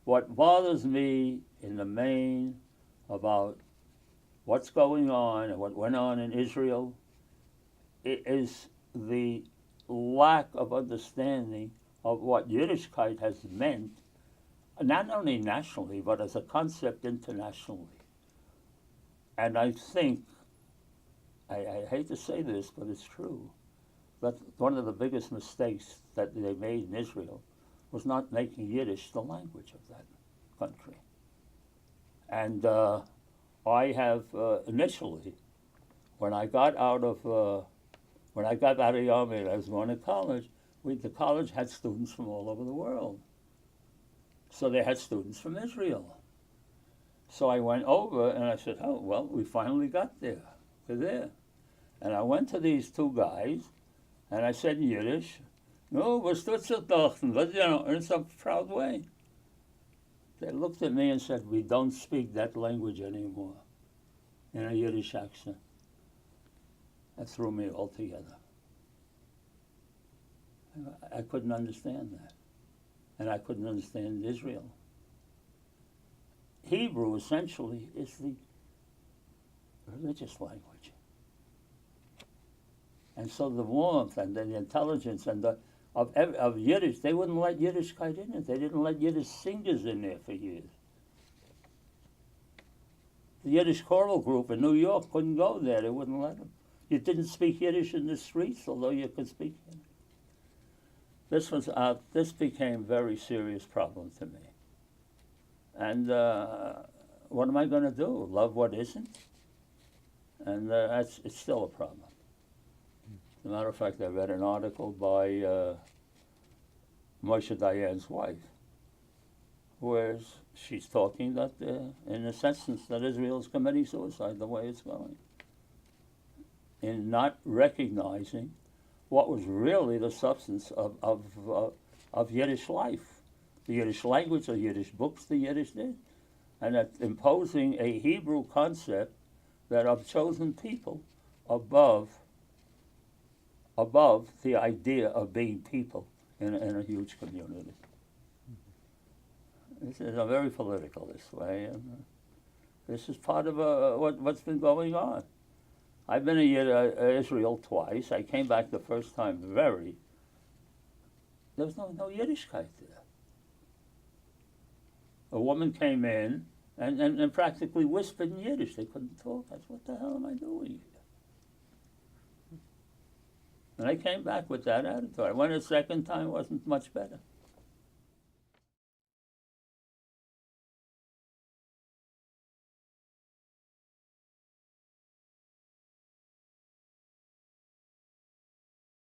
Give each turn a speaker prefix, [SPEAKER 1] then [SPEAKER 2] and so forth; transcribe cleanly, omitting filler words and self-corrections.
[SPEAKER 1] What bothers me in the main about what's going on and what went on in Israel is the lack of understanding of what Yiddishkeit has meant, not only nationally, but as a concept internationally. And I think, I hate to say this, but it's true, that one of the biggest mistakes that they made in Israel was not making Yiddish the language of that country. And I have initially, when I got out of the army and I was going to college, the college had students from all over the world. So they had students from Israel. So I went over and I said, oh, well, we finally got there. They're there. And I went to these two guys and I said in Yiddish, no, was tut zu dachten, but, in some proud way. They looked at me and said, we don't speak that language anymore, in a Yiddish accent. That threw me altogether. I couldn't understand that. And I couldn't understand Israel. Hebrew, essentially, is the religious language. And so the warmth and the intelligence and of Yiddish, they wouldn't let Yiddishkeit in it. They didn't let Yiddish singers in there for years. The Yiddish choral group in New York couldn't go there. They wouldn't let them. You didn't speak Yiddish in the streets, although you could speak Yiddish. This became a very serious problem to me. And what am I going to do? Love what isn't? And it's still a problem. As a matter of fact, I read an article by Moshe Dayan's wife, where she's talking that, in a sense, that Israel is committing suicide the way it's going, in not recognizing what was really the substance of Yiddish life, the Yiddish language, the Yiddish books, the Yiddish did, and that imposing a Hebrew concept that of chosen people above the idea of being people in a huge community. This is very political this way, and this is part of what's been going on. I've been to Israel twice. I came back the first time there was no Yiddishkeit there. A woman came in and practically whispered in Yiddish. They couldn't talk. I said, what the hell am I doing here? And I came back with that attitude. I went a second time, it wasn't much better.